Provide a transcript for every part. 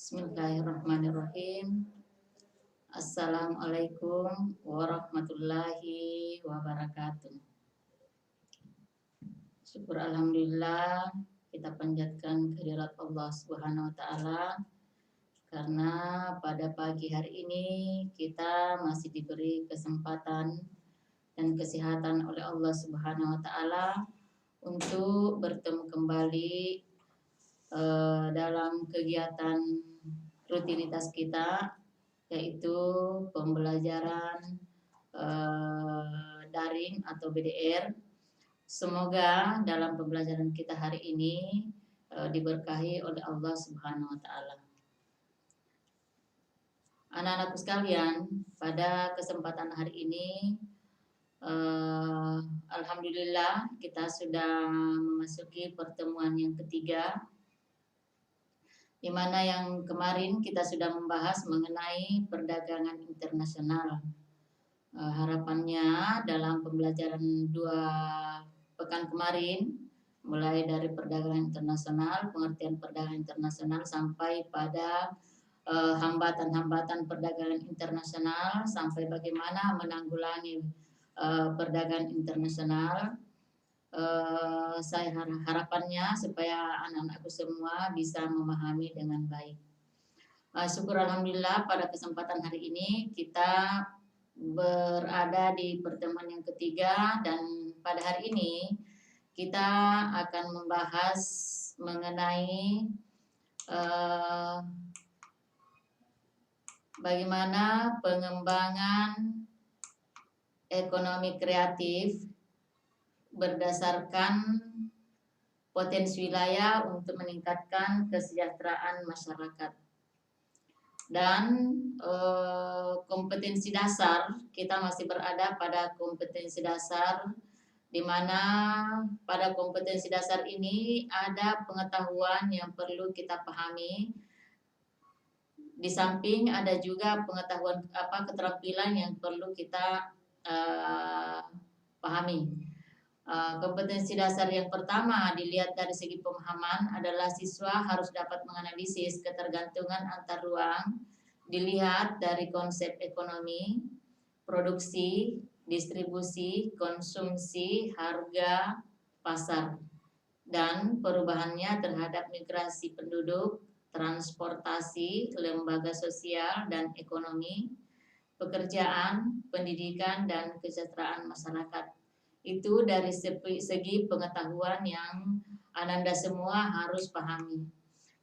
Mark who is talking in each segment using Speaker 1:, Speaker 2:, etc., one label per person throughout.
Speaker 1: Bismillahirrahmanirrahim. Assalamualaikum warahmatullahi wabarakatuh. Syukur alhamdulillah, kita panjatkan kehadirat Allah Subhanahu wa taala karena pada pagi hari ini kita masih diberi kesempatan dan kesehatan oleh Allah Subhanahu wa taala untuk bertemu kembali dalam kegiatan rutinitas kita, yaitu pembelajaran daring atau BDR. Semoga dalam pembelajaran kita hari ini diberkahi oleh Allah Subhanahu wa taala. Anak-anakku sekalian, pada kesempatan hari ini alhamdulillah kita sudah memasuki pertemuan yang ketiga, di mana yang kemarin kita sudah membahas mengenai perdagangan internasional. Harapannya dalam pembelajaran 2 pekan kemarin, mulai dari perdagangan internasional, pengertian perdagangan internasional sampai pada hambatan-hambatan perdagangan internasional, sampai bagaimana menanggulangi perdagangan internasional. Saya harapannya supaya anak-anakku semua bisa memahami dengan baik. Syukur alhamdulillah pada kesempatan hari ini kita berada di pertemuan yang ketiga, dan pada hari ini kita akan membahas mengenai bagaimana pengembangan ekonomi kreatif berdasarkan potensi wilayah untuk meningkatkan kesejahteraan masyarakat. Dan kompetensi dasar, kita masih berada pada kompetensi dasar, di mana pada kompetensi dasar ini ada pengetahuan yang perlu kita pahami. Di samping ada juga pengetahuan keterampilan yang perlu kita pahami. Kompetensi dasar yang pertama dilihat dari segi pemahaman adalah siswa harus dapat menganalisis ketergantungan antar ruang, dilihat dari konsep ekonomi, produksi, distribusi, konsumsi, harga, pasar, dan perubahannya terhadap migrasi penduduk, transportasi, lembaga sosial dan ekonomi, pekerjaan, pendidikan, dan kesejahteraan masyarakat. Itu dari segi pengetahuan yang Ananda semua harus pahami.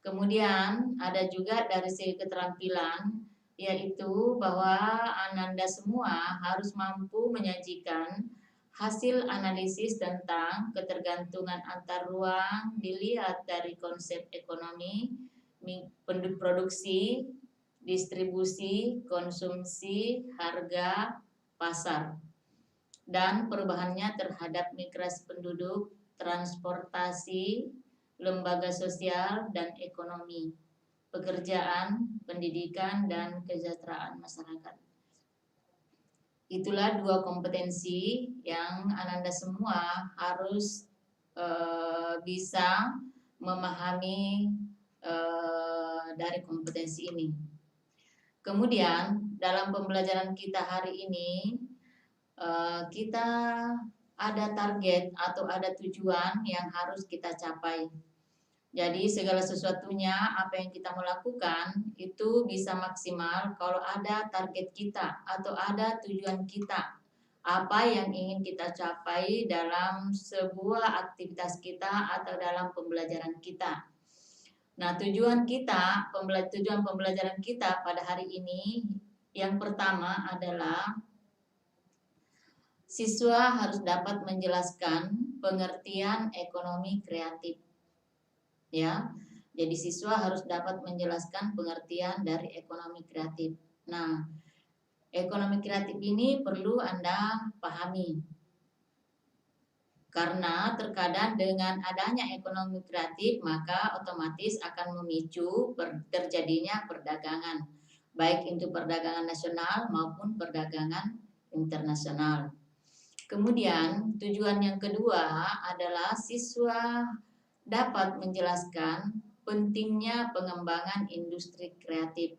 Speaker 1: Kemudian ada juga dari segi keterampilan, yaitu bahwa Ananda semua harus mampu menyajikan hasil analisis tentang ketergantungan antar ruang dilihat dari konsep ekonomi, produksi, distribusi, konsumsi, harga, pasar, dan perubahannya terhadap migrasi penduduk, transportasi, lembaga sosial dan ekonomi, pekerjaan, pendidikan, dan kesejahteraan masyarakat. Itulah 2 kompetensi yang Ananda semua harus bisa memahami dari kompetensi ini. Kemudian dalam pembelajaran kita hari ini, kita ada target atau ada tujuan yang harus kita capai. Jadi segala sesuatunya apa yang kita mau lakukan itu bisa maksimal kalau ada target kita atau ada tujuan kita, apa yang ingin kita capai dalam sebuah aktivitas kita atau dalam pembelajaran kita. Nah, tujuan pembelajaran kita pada hari ini yang pertama adalah siswa harus dapat menjelaskan pengertian ekonomi kreatif. Ya. Jadi siswa harus dapat menjelaskan pengertian dari ekonomi kreatif. Nah, ekonomi kreatif ini perlu Anda pahami. Karena terkadang dengan adanya ekonomi kreatif maka otomatis akan memicu terjadinya perdagangan, baik itu perdagangan nasional maupun perdagangan internasional. Kemudian tujuan yang kedua adalah siswa dapat menjelaskan pentingnya pengembangan industri kreatif.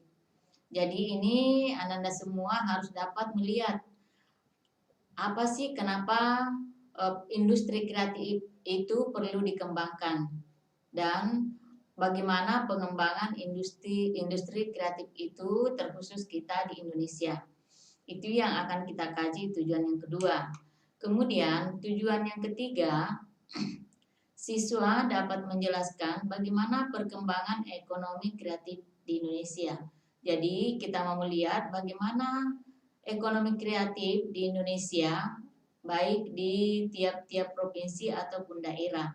Speaker 1: Jadi ini Ananda semua harus dapat melihat apa sih kenapa industri kreatif itu perlu dikembangkan dan bagaimana pengembangan industri kreatif itu terkhusus kita di Indonesia. Itu yang akan kita kaji tujuan yang kedua. Kemudian tujuan yang ketiga, siswa dapat menjelaskan bagaimana perkembangan ekonomi kreatif di Indonesia. Jadi kita mau melihat bagaimana ekonomi kreatif di Indonesia, baik di tiap-tiap provinsi ataupun daerah.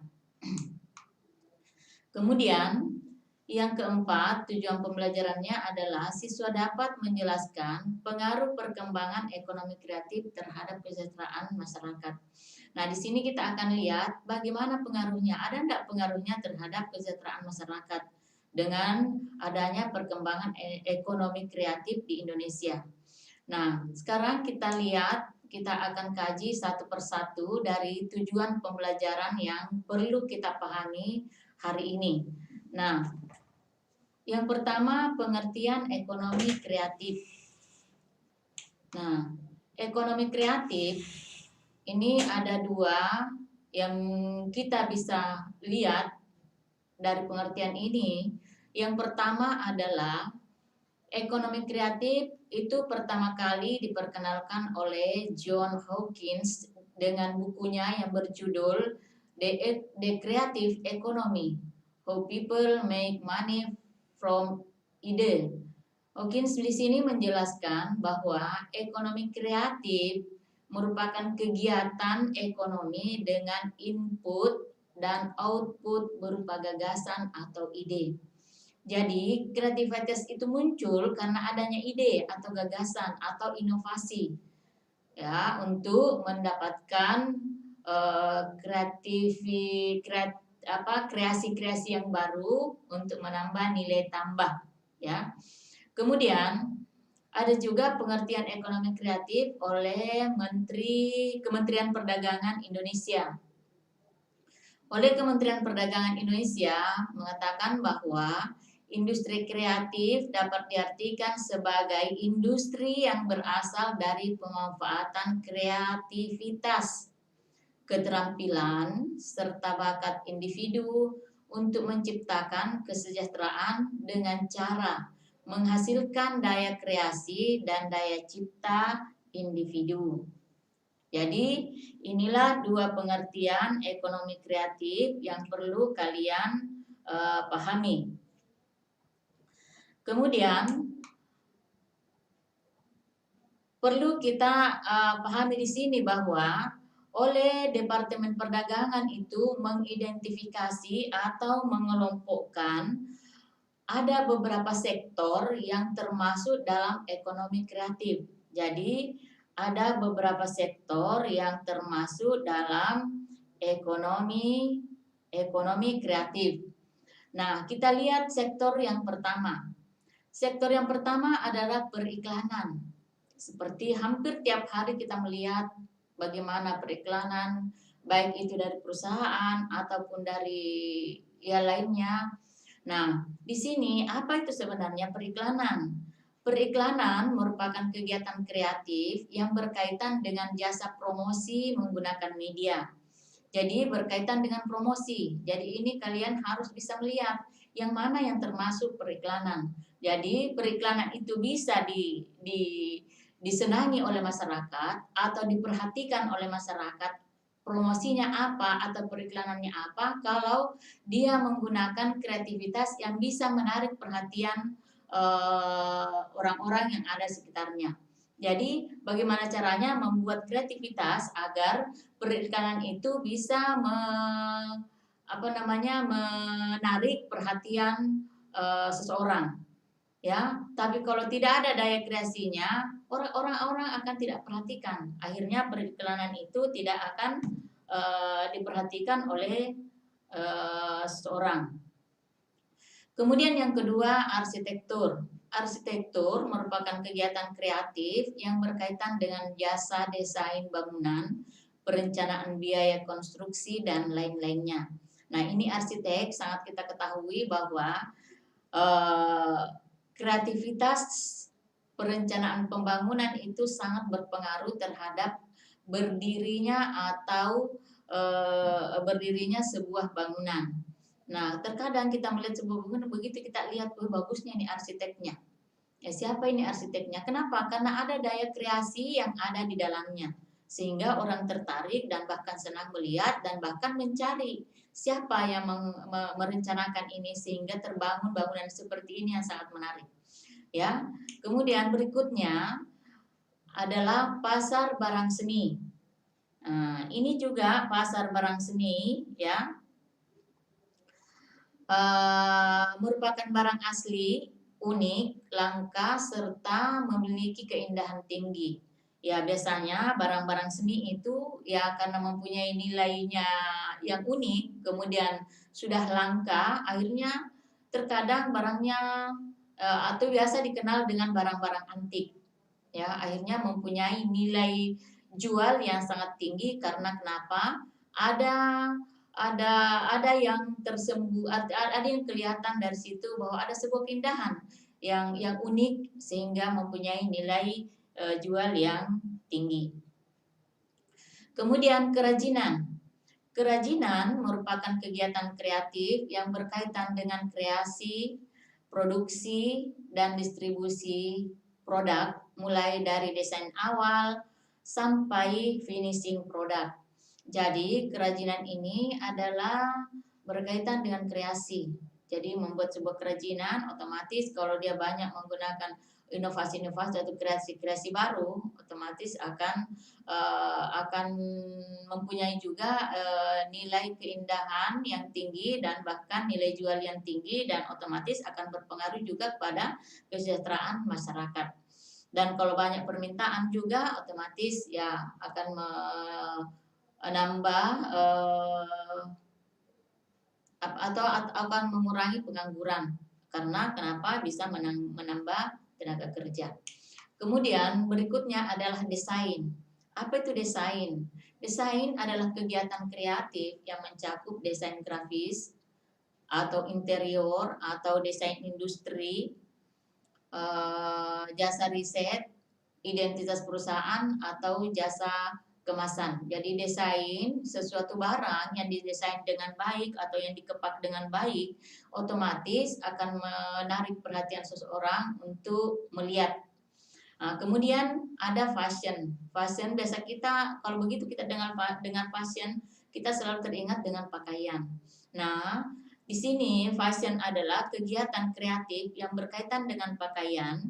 Speaker 1: Kemudian yang keempat, tujuan pembelajarannya adalah siswa dapat menjelaskan pengaruh perkembangan ekonomi kreatif terhadap kesejahteraan masyarakat. Nah, di sini kita akan lihat bagaimana pengaruhnya. Ada enggak pengaruhnya terhadap kesejahteraan masyarakat dengan adanya perkembangan ekonomi kreatif di Indonesia. Nah, sekarang kita lihat, kita akan kaji satu persatu dari tujuan pembelajaran yang perlu kita pahami hari ini. Nah, yang pertama pengertian ekonomi kreatif. Nah, ekonomi kreatif ini ada dua yang kita bisa lihat dari pengertian ini. Yang pertama adalah ekonomi kreatif itu pertama kali diperkenalkan oleh John Hawkins dengan bukunya yang berjudul The Creative Economy: How People Make Money from Ide. Hawkins di sini menjelaskan bahwa ekonomi kreatif merupakan kegiatan ekonomi dengan input dan output berupa gagasan atau ide. Jadi, kreativitas itu muncul karena adanya ide atau gagasan atau inovasi ya untuk mendapatkan kreasi-kreasi yang baru untuk menambah nilai tambah ya. Kemudian ada juga pengertian ekonomi kreatif oleh Kementerian Perdagangan Indonesia. Oleh Kementerian Perdagangan Indonesia mengatakan bahwa industri kreatif dapat diartikan sebagai industri yang berasal dari pemanfaatan kreativitas, keterampilan, serta bakat individu untuk menciptakan kesejahteraan dengan cara menghasilkan daya kreasi dan daya cipta individu. Jadi inilah dua pengertian ekonomi kreatif yang perlu kalian pahami. Kemudian perlu kita pahami di sini bahwa oleh Departemen Perdagangan itu mengidentifikasi atau mengelompokkan ada beberapa sektor yang termasuk dalam ekonomi kreatif. Jadi ada beberapa sektor yang termasuk dalam ekonomi kreatif. Nah, kita lihat sektor yang pertama. Sektor yang pertama adalah periklanan. Seperti hampir tiap hari kita melihat bagaimana periklanan, baik itu dari perusahaan ataupun dari lainnya. Nah, di sini apa itu sebenarnya periklanan? Periklanan merupakan kegiatan kreatif yang berkaitan dengan jasa promosi menggunakan media. Jadi berkaitan dengan promosi. Jadi ini kalian harus bisa melihat yang mana yang termasuk periklanan. Jadi periklanan itu bisa disenangi oleh masyarakat atau diperhatikan oleh masyarakat, promosinya apa atau periklanannya apa kalau dia menggunakan kreativitas yang bisa menarik perhatian orang-orang yang ada sekitarnya. Jadi bagaimana caranya membuat kreativitas agar periklanan itu bisa menarik perhatian seseorang. Ya, tapi kalau tidak ada daya kreasinya, orang-orang akan tidak perhatikan. Akhirnya periklanan itu tidak akan diperhatikan oleh seseorang. Kemudian yang kedua, arsitektur. Arsitektur merupakan kegiatan kreatif yang berkaitan dengan jasa desain bangunan, perencanaan biaya konstruksi, dan lain-lainnya. Nah, ini arsitek sangat kita ketahui bahwa eh, kreativitas perencanaan pembangunan itu sangat berpengaruh terhadap berdirinya atau berdirinya sebuah bangunan. Nah, terkadang kita melihat sebuah bangunan, begitu kita lihat, bagusnya ini arsiteknya. Ya, siapa ini arsiteknya? Kenapa? Karena ada daya kreasi yang ada di dalamnya. Sehingga orang tertarik dan bahkan senang melihat dan bahkan mencari siapa yang merencanakan ini sehingga terbangun bangunan seperti ini yang sangat menarik. Ya. Kemudian berikutnya adalah pasar barang seni. Nah, ini juga pasar barang seni ya. Merupakan barang asli, unik, langka, serta memiliki keindahan tinggi. Ya, biasanya barang-barang seni itu ya karena mempunyai nilainya yang unik, kemudian sudah langka, akhirnya terkadang barangnya atau biasa dikenal dengan barang-barang antik. Ya, akhirnya mempunyai nilai jual yang sangat tinggi karena kenapa? Ada ada ada yang ada yang kelihatan dari situ bahwa ada sebuah keindahan yang unik sehingga mempunyai nilai jual yang tinggi. Kemudian kerajinan. Kerajinan merupakan kegiatan kreatif yang berkaitan dengan kreasi, produksi, dan distribusi produk mulai dari desain awal sampai finishing produk. Jadi kerajinan ini adalah berkaitan dengan kreasi. Jadi membuat sebuah kerajinan otomatis kalau dia banyak menggunakan inovasi-inovasi atau kreasi-kreasi baru, otomatis akan mempunyai juga nilai keindahan yang tinggi dan bahkan nilai jual yang tinggi dan otomatis akan berpengaruh juga kepada kesejahteraan masyarakat. Dan kalau banyak permintaan juga otomatis ya akan menambah atau akan mengurangi pengangguran karena kenapa bisa menambah tenaga kerja. Kemudian berikutnya adalah desain. Apa itu desain? Desain adalah kegiatan kreatif yang mencakup desain grafis atau interior atau desain industri, jasa riset, identitas perusahaan atau jasa kemasan. Jadi desain sesuatu barang yang didesain dengan baik atau yang dikepak dengan baik, otomatis akan menarik perhatian seseorang untuk melihat. Nah, kemudian ada fashion. Fashion biasa kita kalau begitu kita dengan fashion kita selalu teringat dengan pakaian. Nah, di sini fashion adalah kegiatan kreatif yang berkaitan dengan pakaian,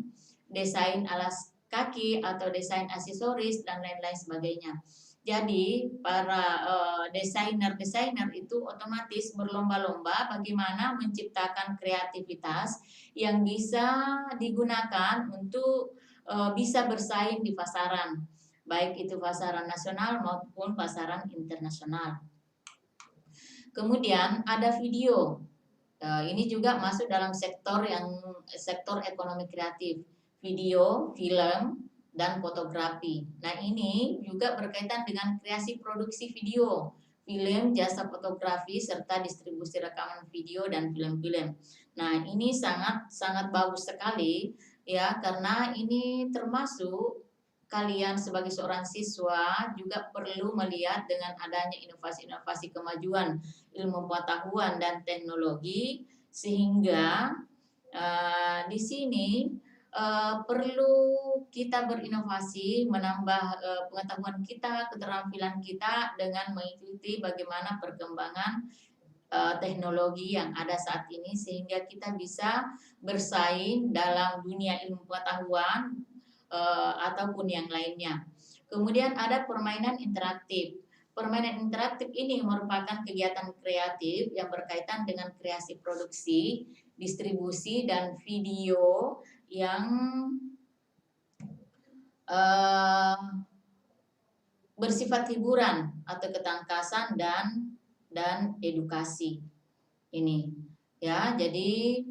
Speaker 1: desain alas kaki atau desain aksesoris dan lain-lain sebagainya. Jadi para desainer-desainer itu otomatis berlomba-lomba bagaimana menciptakan kreativitas yang bisa digunakan untuk bisa bersaing di pasaran, baik itu pasaran nasional maupun pasaran internasional. Kemudian ada video. Ini juga masuk dalam sektor ekonomi kreatif, video, film, dan fotografi. Nah, ini juga berkaitan dengan kreasi produksi video, film, jasa fotografi, serta distribusi rekaman video dan film-film. Nah, ini sangat sangat bagus sekali ya, karena ini termasuk kalian sebagai seorang siswa juga perlu melihat dengan adanya inovasi-inovasi kemajuan ilmu pengetahuan dan teknologi sehingga di sini perlu kita berinovasi, menambah pengetahuan kita, keterampilan kita dengan mengikuti bagaimana perkembangan teknologi yang ada saat ini sehingga kita bisa bersaing dalam dunia ilmu pengetahuan ataupun yang lainnya. Kemudian ada permainan interaktif. Permainan interaktif ini merupakan kegiatan kreatif yang berkaitan dengan kreasi produksi, distribusi, dan video yang bersifat hiburan atau ketangkasan dan edukasi. Ini ya, jadi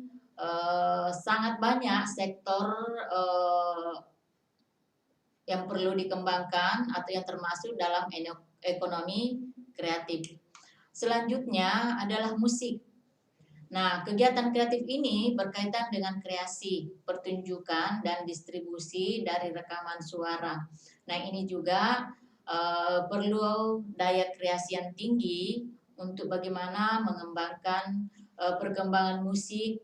Speaker 1: sangat banyak sektor yang perlu dikembangkan atau yang termasuk dalam ekonomi kreatif. Selanjutnya adalah musik. Nah, kegiatan kreatif ini berkaitan dengan kreasi, pertunjukan, dan distribusi dari rekaman suara. Nah, ini juga perlu daya kreasi yang tinggi untuk bagaimana mengembangkan perkembangan musik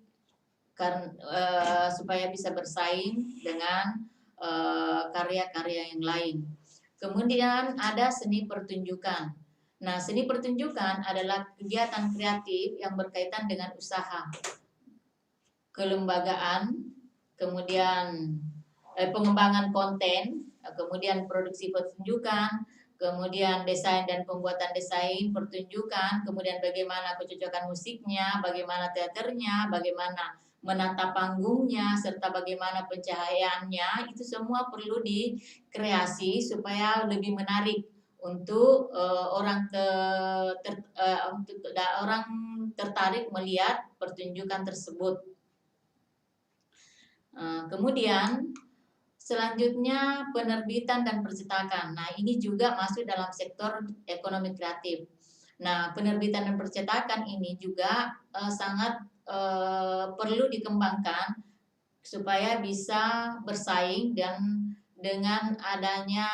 Speaker 1: supaya bisa bersaing dengan karya-karya yang lain. Kemudian ada seni pertunjukan. Nah, seni pertunjukan adalah kegiatan kreatif yang berkaitan dengan usaha, kelembagaan, kemudian pengembangan konten, kemudian produksi pertunjukan, kemudian desain dan pembuatan desain pertunjukan, kemudian bagaimana kecocokan musiknya, bagaimana teaternya, bagaimana menata panggungnya, serta bagaimana pencahayaannya, itu semua perlu dikreasi supaya lebih menarik untuk orang tertarik melihat pertunjukan tersebut. Kemudian selanjutnya penerbitan dan percetakan. Nah, ini juga masuk dalam sektor ekonomi kreatif. Nah, penerbitan dan percetakan ini juga sangat perlu dikembangkan supaya bisa bersaing dan dengan adanya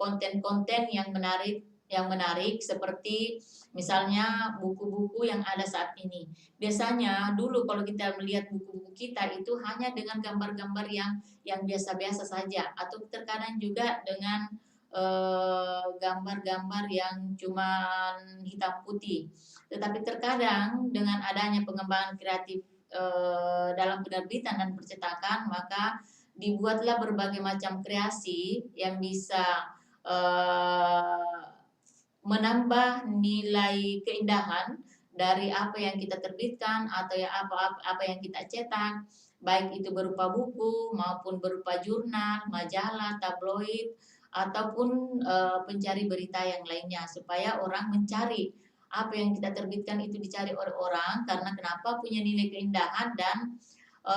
Speaker 1: konten-konten yang menarik seperti misalnya buku-buku yang ada saat ini. Biasanya dulu kalau kita melihat buku-buku kita itu hanya dengan gambar-gambar yang biasa-biasa saja, atau terkadang juga dengan gambar-gambar yang cuma hitam putih. Tetapi terkadang dengan adanya pengembangan kreatif dalam penerbitan dan percetakan, maka dibuatlah berbagai macam kreasi yang bisa menambah nilai keindahan dari apa yang kita terbitkan atau ya apa yang kita cetak, baik itu berupa buku maupun berupa jurnal, majalah, tabloid, ataupun pencari berita yang lainnya, supaya orang mencari apa yang kita terbitkan itu dicari oleh orang karena kenapa punya nilai keindahan dan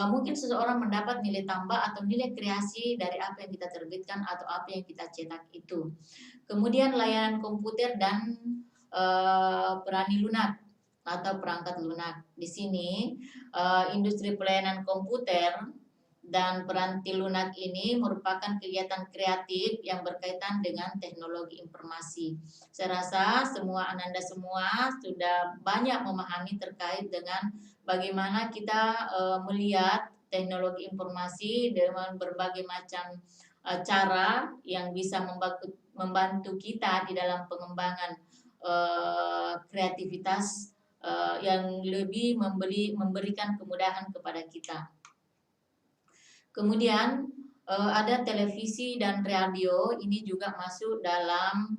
Speaker 1: mungkin seseorang mendapat nilai tambah atau nilai kreasi dari apa yang kita terbitkan atau apa yang kita cetak itu. Kemudian layanan komputer dan perani lunak atau perangkat lunak. Di sini industri pelayanan komputer dan peranti lunak ini merupakan kegiatan kreatif yang berkaitan dengan teknologi informasi. Saya rasa Ananda semua sudah banyak memahami terkait dengan bagaimana kita melihat teknologi informasi dengan berbagai macam cara yang bisa membantu kita di dalam pengembangan kreativitas yang lebih memberikan kemudahan kepada kita. Kemudian ada televisi dan radio, ini juga masuk dalam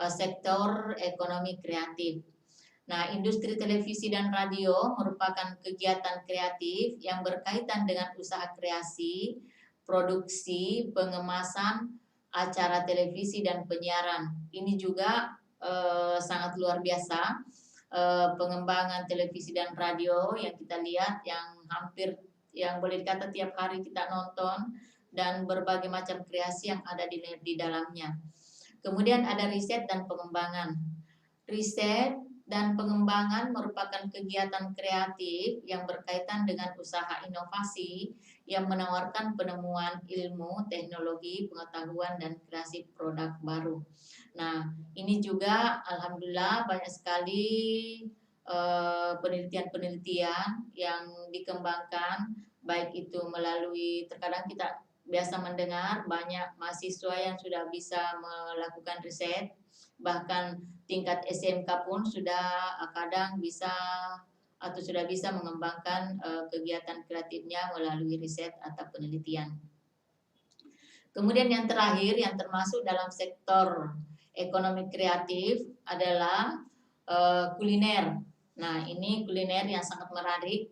Speaker 1: sektor ekonomi kreatif. Nah, industri televisi dan radio merupakan kegiatan kreatif yang berkaitan dengan usaha kreasi, produksi, pengemasan acara televisi dan penyiaran. Ini juga sangat luar biasa. Pengembangan televisi dan radio yang kita lihat yang hampir yang boleh dikata tiap hari kita nonton dan berbagai macam kreasi yang ada di dalamnya. Kemudian ada riset dan pengembangan. Riset dan pengembangan merupakan kegiatan kreatif yang berkaitan dengan usaha inovasi yang menawarkan penemuan ilmu, teknologi, pengetahuan, dan kreasi produk baru. Nah, ini juga alhamdulillah banyak sekali penelitian-penelitian yang dikembangkan, baik itu melalui, terkadang kita biasa mendengar banyak mahasiswa yang sudah bisa melakukan riset, bahkan tingkat SMK pun sudah kadang bisa atau sudah bisa mengembangkan kegiatan kreatifnya melalui riset atau penelitian. Kemudian yang terakhir yang termasuk dalam sektor ekonomi kreatif adalah kuliner. Nah, ini kuliner yang sangat menarik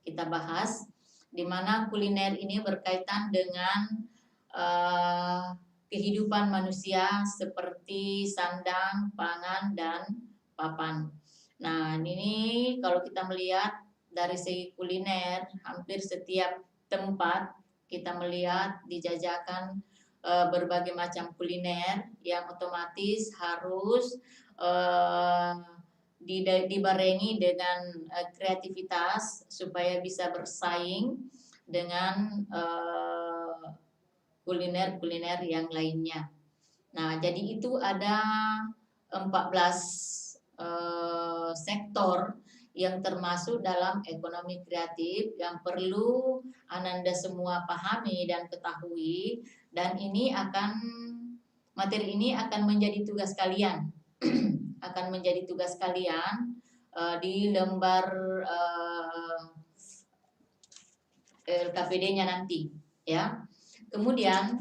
Speaker 1: kita bahas, di mana kuliner ini berkaitan dengan kehidupan manusia seperti sandang, pangan, dan papan. Nah, ini kalau kita melihat dari segi kuliner, hampir setiap tempat kita melihat dijajakan berbagai macam kuliner yang otomatis harus dibarengi dengan kreativitas supaya bisa bersaing dengan kuliner-kuliner yang lainnya. Nah, jadi itu ada 14 sektor yang termasuk dalam ekonomi kreatif yang perlu Ananda semua pahami dan ketahui, dan materi ini akan menjadi tugas kalian akan menjadi tugas kalian di lembar LKPD-nya nanti, ya. Kemudian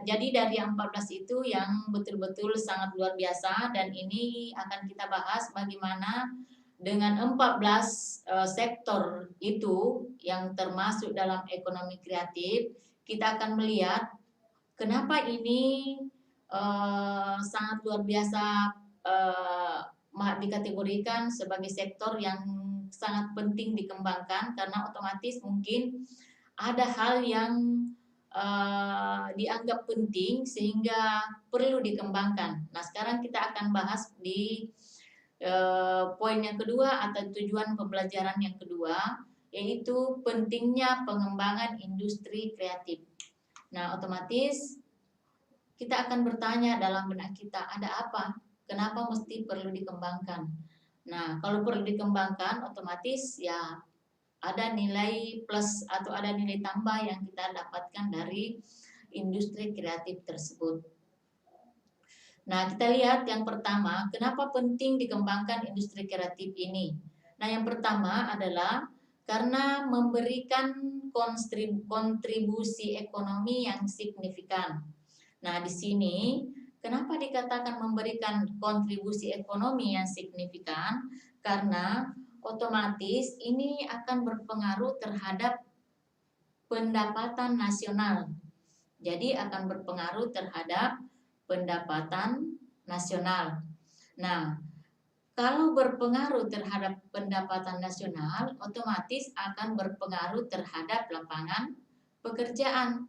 Speaker 1: jadi dari yang 14 itu yang betul-betul sangat luar biasa, dan ini akan kita bahas bagaimana dengan 14 sektor itu yang termasuk dalam ekonomi kreatif, kita akan melihat kenapa ini sangat luar biasa, dikategorikan sebagai sektor yang sangat penting dikembangkan, karena otomatis mungkin ada hal yang dianggap penting sehingga perlu dikembangkan. Nah, sekarang kita akan bahas di poin yang kedua atau tujuan pembelajaran yang kedua, yaitu pentingnya pengembangan industri kreatif. Nah, otomatis kita akan bertanya dalam benak kita, ada apa? Kenapa mesti perlu dikembangkan? Nah, kalau perlu dikembangkan, otomatis ya ada nilai plus atau ada nilai tambah yang kita dapatkan dari industri kreatif tersebut. Nah, kita lihat yang pertama, kenapa penting dikembangkan industri kreatif ini? Nah, yang pertama adalah karena memberikan kontribusi ekonomi yang signifikan. Nah, di sini kenapa dikatakan memberikan kontribusi ekonomi yang signifikan? Karena otomatis ini akan berpengaruh terhadap pendapatan nasional. Jadi akan berpengaruh terhadap pendapatan nasional. Nah, kalau berpengaruh terhadap pendapatan nasional, otomatis akan berpengaruh terhadap lapangan pekerjaan.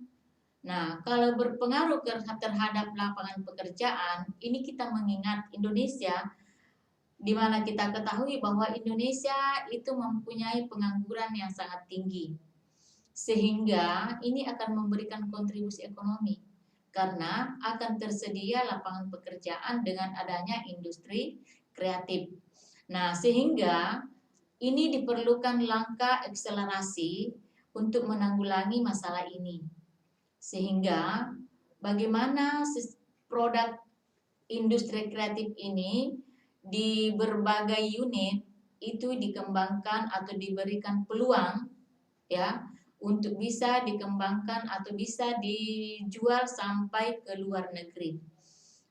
Speaker 1: Nah, kalau berpengaruh terhadap lapangan pekerjaan, ini kita mengingat Indonesia, di mana kita ketahui bahwa Indonesia itu mempunyai pengangguran yang sangat tinggi. Sehingga ini akan memberikan kontribusi ekonomi, karena akan tersedia lapangan pekerjaan dengan adanya industri kreatif. Nah, sehingga ini diperlukan langkah akselerasi untuk menanggulangi masalah ini. Sehingga bagaimana produk industri kreatif ini di berbagai unit itu dikembangkan atau diberikan peluang, ya, untuk bisa dikembangkan atau bisa dijual sampai ke luar negeri.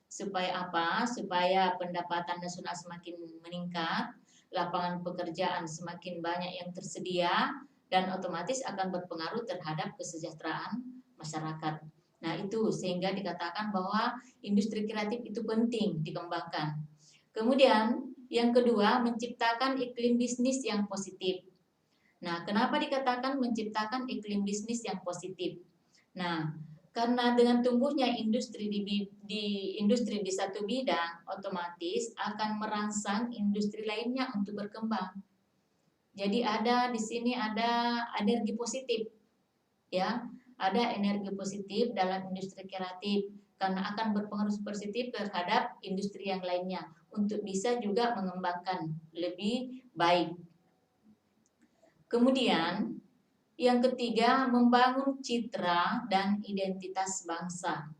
Speaker 1: Supaya apa? Supaya pendapatan nasional semakin meningkat, lapangan pekerjaan semakin banyak yang tersedia, dan otomatis akan berpengaruh terhadap kesejahteraan masyarakat. Nah, itu sehingga dikatakan bahwa industri kreatif itu penting dikembangkan. Kemudian yang kedua, menciptakan iklim bisnis yang positif. Nah, kenapa dikatakan menciptakan iklim bisnis yang positif? Nah, karena dengan tumbuhnya industri di satu bidang, otomatis akan merangsang industri lainnya untuk berkembang. Jadi di sini ada energi positif, ya, ada energi positif dalam industri kreatif, karena akan berpengaruh positif terhadap industri yang lainnya untuk bisa juga mengembangkan lebih baik. Kemudian yang ketiga, membangun citra dan identitas bangsa.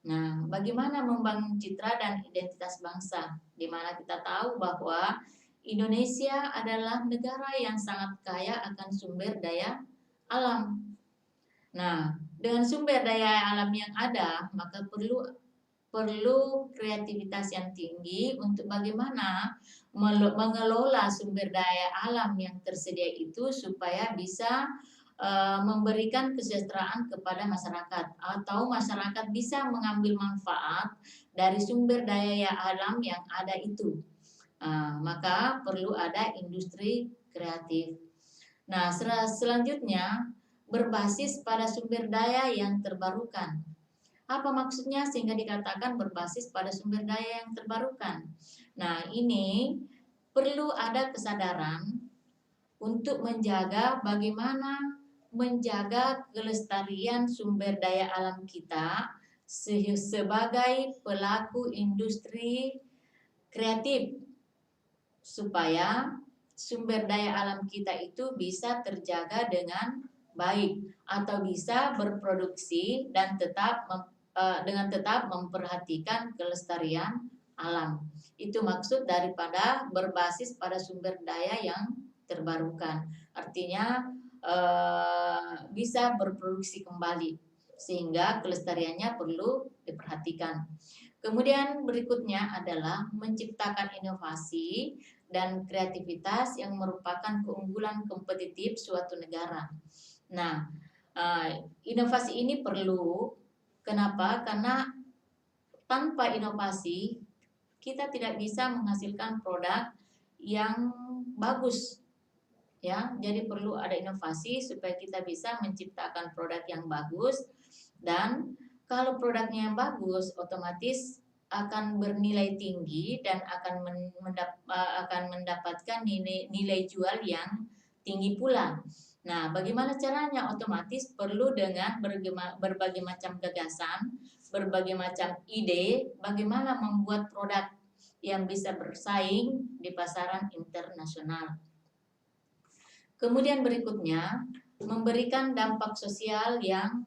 Speaker 1: Nah, bagaimana membangun citra dan identitas bangsa? Di mana kita tahu bahwa Indonesia adalah negara yang sangat kaya akan sumber daya alam. Nah, dengan sumber daya alam yang ada, maka perlu kreativitas yang tinggi untuk bagaimana mengelola sumber daya alam yang tersedia itu supaya bisa memberikan kesejahteraan kepada masyarakat, atau masyarakat bisa mengambil manfaat dari sumber daya alam yang ada itu. Maka perlu ada industri kreatif. Nah, selanjutnya berbasis pada sumber daya yang terbarukan. Apa maksudnya sehingga dikatakan berbasis pada sumber daya yang terbarukan? Nah, ini perlu ada kesadaran untuk menjaga bagaimana menjaga kelestarian sumber daya alam kita sebagai pelaku industri kreatif, supaya sumber daya alam kita itu bisa terjaga dengan baik atau bisa berproduksi dan dengan tetap memperhatikan kelestarian alam. Itu maksud daripada berbasis pada sumber daya yang terbarukan. Artinya bisa berproduksi kembali sehingga kelestariannya perlu diperhatikan. Kemudian berikutnya adalah menciptakan inovasi dan kreativitas yang merupakan keunggulan kompetitif suatu negara. Nah, inovasi ini perlu. Kenapa? Karena tanpa inovasi kita tidak bisa menghasilkan produk yang bagus, ya. Jadi perlu ada inovasi supaya kita bisa menciptakan produk yang bagus, dan kalau produknya yang bagus otomatis akan bernilai tinggi dan akan mendapatkan nilai jual yang tinggi pula. Nah, bagaimana caranya? Otomatis perlu dengan berbagai macam gagasan, berbagai macam ide, bagaimana membuat produk yang bisa bersaing di pasaran internasional. Kemudian berikutnya, memberikan dampak sosial yang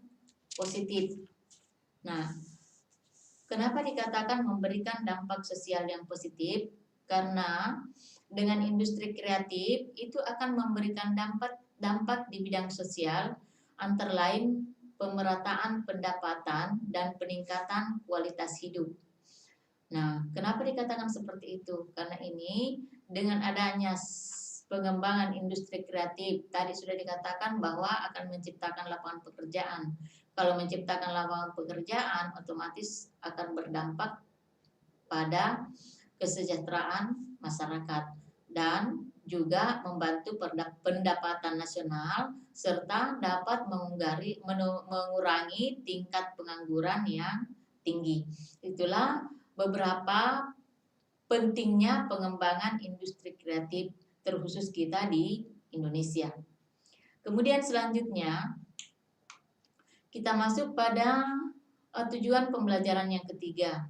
Speaker 1: positif. Nah, kenapa dikatakan memberikan dampak sosial yang positif? Karena dengan industri kreatif itu akan memberikan dampak di bidang sosial, antara lain pemerataan pendapatan dan peningkatan kualitas hidup. Nah, kenapa dikatakan seperti itu? Karena ini dengan adanya pengembangan industri kreatif, tadi sudah dikatakan bahwa akan menciptakan lapangan pekerjaan. Kalau menciptakan lapangan pekerjaan, otomatis akan berdampak pada kesejahteraan masyarakat dan juga membantu pendapatan nasional serta dapat mengurangi tingkat pengangguran yang tinggi. Itulah beberapa pentingnya pengembangan industri kreatif terkhusus kita di Indonesia. Kemudian selanjutnya kita masuk pada tujuan pembelajaran yang ketiga.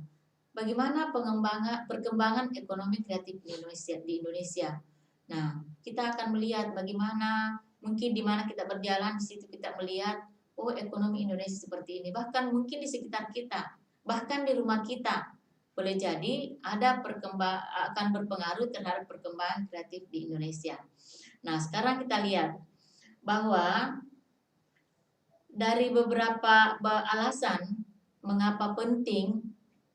Speaker 1: Bagaimana perkembangan ekonomi kreatif di Indonesia. Nah, kita akan melihat bagaimana mungkin di mana kita berjalan, di situ kita melihat oh ekonomi Indonesia seperti ini. Bahkan mungkin di sekitar kita, bahkan di rumah kita boleh jadi akan berpengaruh terhadap perkembangan kreatif di Indonesia. Nah, sekarang kita lihat bahwa dari beberapa alasan mengapa penting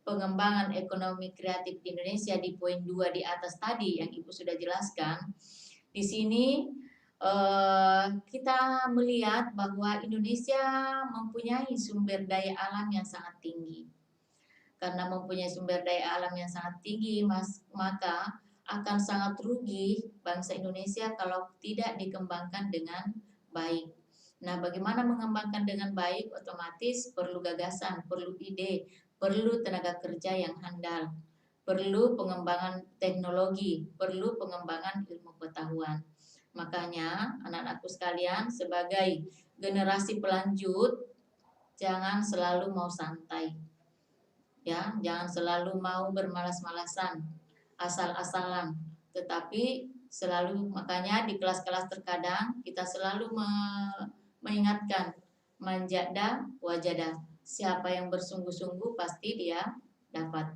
Speaker 1: pengembangan ekonomi kreatif di Indonesia di poin 2 di atas tadi yang Ibu sudah jelaskan. Di sini kita melihat bahwa Indonesia mempunyai sumber daya alam yang sangat tinggi. Karena mempunyai sumber daya alam yang sangat tinggi, maka akan sangat rugi bangsa Indonesia kalau tidak dikembangkan dengan baik. Nah, bagaimana mengembangkan dengan baik? Otomatis perlu gagasan, perlu ide, perlu tenaga kerja yang handal, perlu pengembangan teknologi, perlu pengembangan ilmu pengetahuan. Makanya anak-anakku sekalian, sebagai generasi pelanjut, jangan selalu mau santai. Ya, jangan selalu mau bermalas-malasan, asal-asalan, tetapi selalu, makanya di kelas-kelas terkadang kita selalu mengingatkan manjada wajada, siapa yang bersungguh-sungguh pasti dia dapat.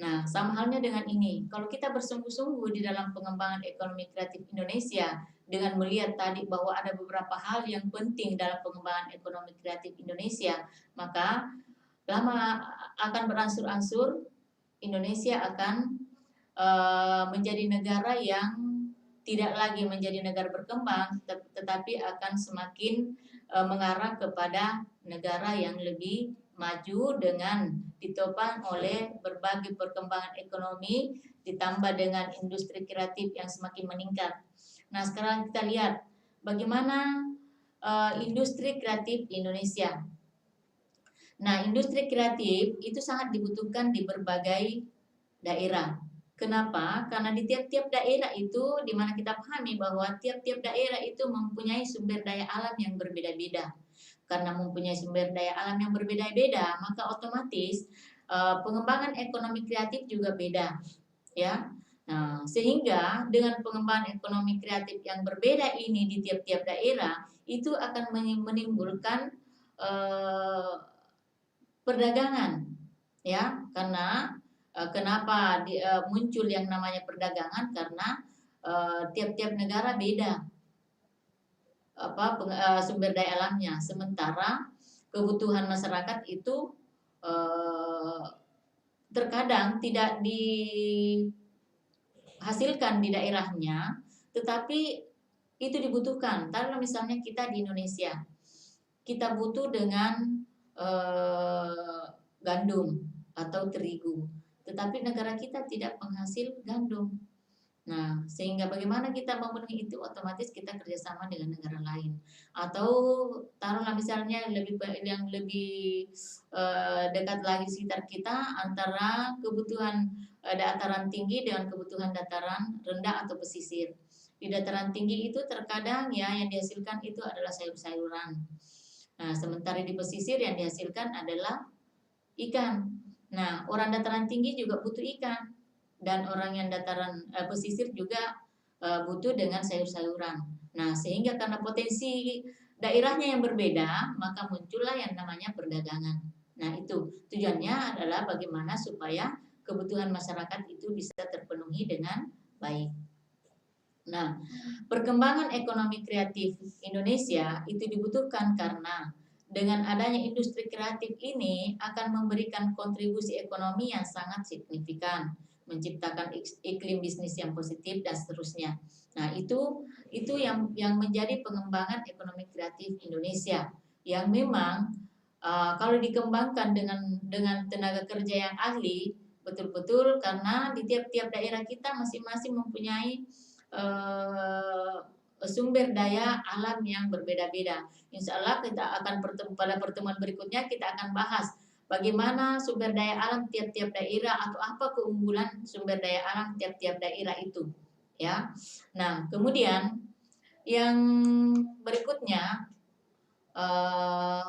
Speaker 1: Nah, sama halnya dengan ini, kalau kita bersungguh-sungguh di dalam pengembangan ekonomi kreatif Indonesia dengan melihat tadi bahwa ada beberapa hal yang penting dalam pengembangan ekonomi kreatif Indonesia, maka lama akan beransur-ansur Indonesia akan menjadi negara yang tidak lagi menjadi negara berkembang, tetapi akan semakin mengarah kepada negara yang lebih maju dengan ditopang oleh berbagai perkembangan ekonomi ditambah dengan industri kreatif yang semakin meningkat. Nah, sekarang kita lihat bagaimana industri kreatif di Indonesia. Nah, industri kreatif itu sangat dibutuhkan di berbagai daerah. Kenapa? Karena di tiap-tiap daerah itu, di mana kita pahami bahwa tiap-tiap daerah itu mempunyai sumber daya alam yang berbeda-beda. Karena mempunyai sumber daya alam yang berbeda-beda, maka otomatis pengembangan ekonomi kreatif juga beda, ya. Nah, sehingga dengan pengembangan ekonomi kreatif yang berbeda ini di tiap-tiap daerah, itu akan menimbulkan eh, perdagangan, ya. Karena kenapa muncul yang namanya perdagangan, karena tiap-tiap negara beda sumber daya alamnya, sementara kebutuhan masyarakat itu eh, terkadang tidak dihasilkan di daerahnya, tetapi itu dibutuhkan. Kalau misalnya kita di Indonesia, kita butuh dengan eh, gandum atau terigu, tetapi negara kita tidak penghasil gandum. Nah, sehingga bagaimana kita memenuhi itu, otomatis kita kerjasama dengan negara lain. Atau taruhlah misalnya yang lebih dekat lagi sekitar kita, antara kebutuhan dataran tinggi dengan kebutuhan dataran rendah atau pesisir. Di dataran tinggi itu terkadang ya yang dihasilkan itu adalah sayur-sayuran. Nah, sementara di pesisir yang dihasilkan adalah ikan. Nah, orang dataran tinggi juga butuh ikan, dan orang yang dataran pesisir juga butuh dengan sayur-sayuran. Nah, sehingga karena potensi daerahnya yang berbeda, maka muncullah yang namanya perdagangan. Nah, itu tujuannya adalah bagaimana supaya kebutuhan masyarakat itu bisa terpenuhi dengan baik. Nah, perkembangan ekonomi kreatif Indonesia itu dibutuhkan karena dengan adanya industri kreatif ini akan memberikan kontribusi ekonomi yang sangat signifikan, menciptakan iklim bisnis yang positif dan seterusnya. Nah, itu yang menjadi pengembangan ekonomi kreatif Indonesia, yang memang kalau dikembangkan dengan tenaga kerja yang ahli, betul-betul, karena di tiap-tiap daerah kita masing-masing mempunyai eh, sumber daya alam yang berbeda-beda. Insya Allah kita akan pada pertemuan berikutnya kita akan bahas bagaimana sumber daya alam tiap-tiap daerah, atau apa keunggulan sumber daya alam tiap-tiap daerah itu, ya. Nah, kemudian yang berikutnya eh,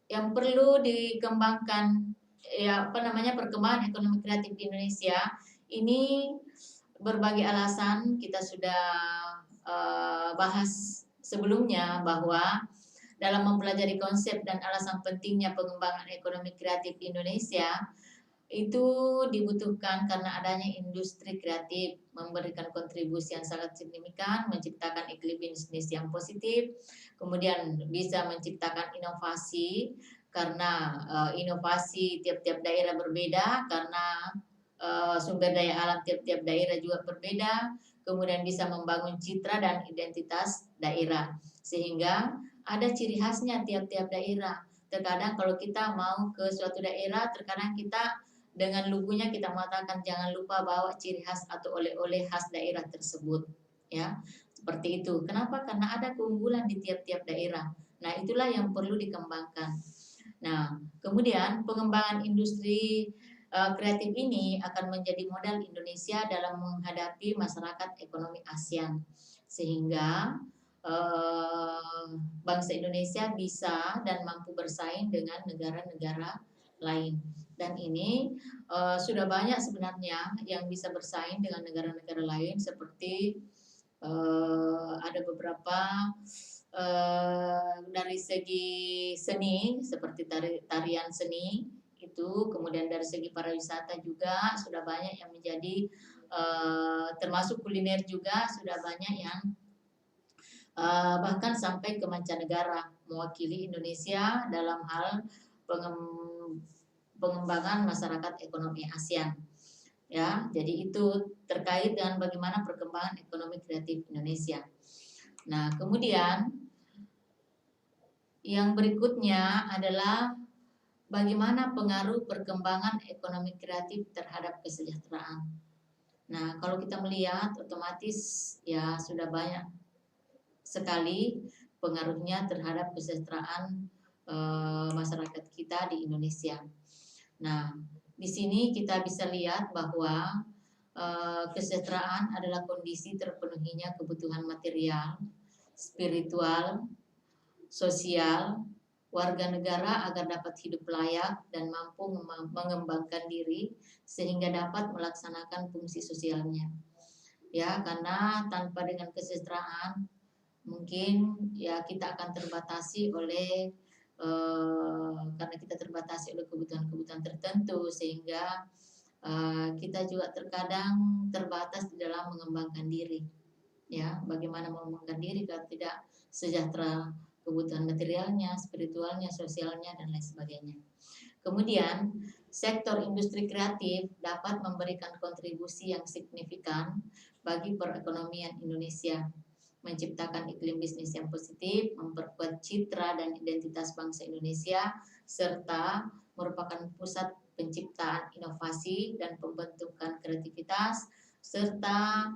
Speaker 1: yang perlu dikembangkan, ya, apa namanya, perkembangan ekonomi kreatif di Indonesia ini. Berbagai alasan kita sudah bahas sebelumnya, bahwa dalam mempelajari konsep dan alasan pentingnya pengembangan ekonomi kreatif di Indonesia itu dibutuhkan karena adanya industri kreatif memberikan kontribusi yang sangat signifikan, menciptakan iklim bisnis yang positif, kemudian bisa menciptakan inovasi, karena inovasi tiap-tiap daerah berbeda, karena sumber daya alam tiap-tiap daerah juga berbeda, kemudian bisa membangun citra dan identitas daerah, sehingga ada ciri khasnya tiap-tiap daerah. Terkadang kalau kita mau ke suatu daerah, terkadang kita dengan lugunya kita mengatakan jangan lupa bawa ciri khas atau oleh-oleh khas daerah tersebut, ya. Seperti itu. Kenapa? Karena ada keunggulan di tiap-tiap daerah. Nah, itulah yang perlu dikembangkan. Nah, kemudian pengembangan industri kreatif ini akan menjadi modal Indonesia dalam menghadapi masyarakat ekonomi ASEAN, sehingga bangsa Indonesia bisa dan mampu bersaing dengan negara-negara lain. Dan ini sudah banyak sebenarnya yang bisa bersaing dengan negara-negara lain, seperti ada beberapa dari segi seni, seperti tarian seni itu, kemudian dari segi pariwisata juga sudah banyak yang menjadi termasuk kuliner juga sudah banyak yang bahkan sampai ke mancanegara mewakili Indonesia dalam hal pengembangan masyarakat ekonomi ASEAN, ya. Jadi itu terkait dengan bagaimana perkembangan ekonomi kreatif Indonesia. Nah, kemudian yang berikutnya adalah bagaimana pengaruh perkembangan ekonomi kreatif terhadap kesejahteraan. Nah, kalau kita melihat, otomatis ya sudah banyak sekali pengaruhnya terhadap kesejahteraan masyarakat kita di Indonesia. Nah, di sini kita bisa lihat bahwa kesejahteraan adalah kondisi terpenuhinya kebutuhan material, spiritual, sosial, warga negara agar dapat hidup layak dan mampu mengembangkan diri sehingga dapat melaksanakan fungsi sosialnya. Ya, karena tanpa dengan kesejahteraan mungkin ya kita akan terbatasi oleh karena kita terbatasi oleh kebutuhan-kebutuhan tertentu sehingga kita juga terkadang terbatas di dalam mengembangkan diri. Ya, bagaimana mengembangkan diri kalau tidak sejahtera kebutuhan materialnya, spiritualnya, sosialnya dan lain sebagainya. Kemudian, sektor industri kreatif dapat memberikan kontribusi yang signifikan bagi perekonomian Indonesia, menciptakan iklim bisnis yang positif, memperkuat citra dan identitas bangsa Indonesia, serta merupakan pusat penciptaan inovasi dan pembentukan kreativitas, serta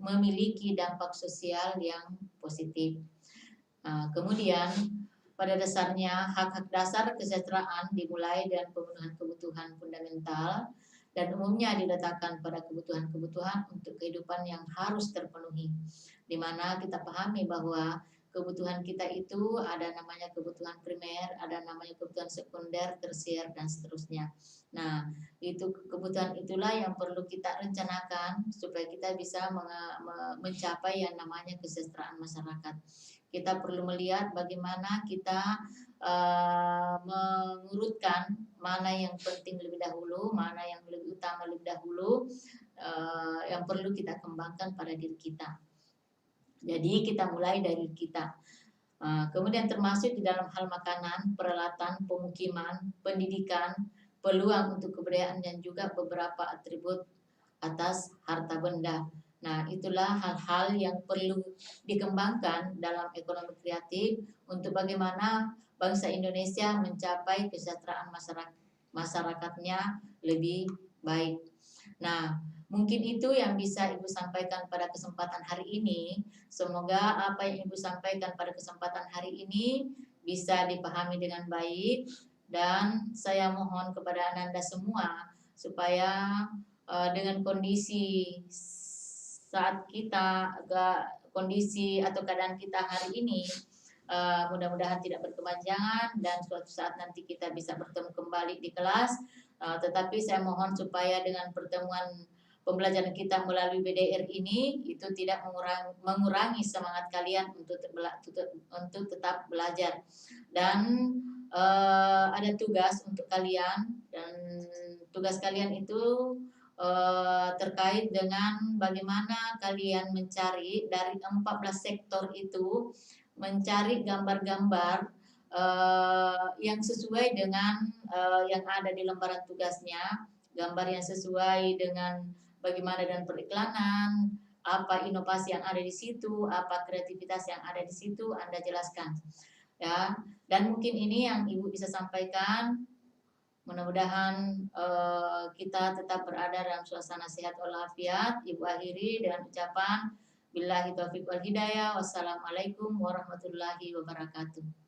Speaker 1: memiliki dampak sosial yang positif. Kemudian pada dasarnya hak-hak dasar kesejahteraan dimulai dari pemenuhan kebutuhan fundamental dan umumnya diletakkan pada kebutuhan-kebutuhan untuk kehidupan yang harus terpenuhi. Di mana kita pahami bahwa kebutuhan kita itu ada namanya kebutuhan primer, ada namanya kebutuhan sekunder, tersier dan seterusnya. Nah, itu kebutuhan itulah yang perlu kita rencanakan supaya kita bisa mencapai yang namanya kesejahteraan masyarakat. Kita perlu melihat bagaimana kita mengurutkan mana yang penting lebih dahulu, mana yang lebih utama lebih dahulu, yang perlu kita kembangkan pada diri kita. Jadi kita mulai dari kita. Kemudian termasuk di dalam hal makanan, peralatan, pemukiman, pendidikan, peluang untuk kebudayaan dan juga beberapa atribut atas harta benda. Nah, itulah hal-hal yang perlu dikembangkan dalam ekonomi kreatif untuk bagaimana bangsa Indonesia mencapai kesejahteraan masyarakatnya lebih baik. Nah, mungkin itu yang bisa Ibu sampaikan pada kesempatan hari ini. Semoga apa yang Ibu sampaikan pada kesempatan hari ini bisa dipahami dengan baik dan saya mohon kepada Ananda semua supaya dengan kondisi saat kita kondisi atau keadaan kita hari ini mudah-mudahan tidak berkepanjangan dan suatu saat nanti kita bisa bertemu kembali di kelas. Tetapi saya mohon supaya dengan pertemuan pembelajaran kita melalui BDR ini itu tidak mengurangi semangat kalian untuk tetap belajar dan ada tugas untuk kalian dan tugas kalian itu terkait dengan bagaimana kalian mencari dari 14 sektor itu mencari gambar-gambar yang sesuai dengan yang ada di lembaran tugasnya, gambar yang sesuai dengan bagaimana dan periklanan, apa inovasi yang ada di situ, apa kreativitas yang ada di situ, Anda jelaskan. Ya, dan mungkin ini yang Ibu bisa sampaikan. Mudah-mudahan kita tetap berada dalam suasana sehat walafiat. Ibu akhiri dengan ucapan billahi taufiq wal hidayah. Wassalamualaikum warahmatullahi wabarakatuh.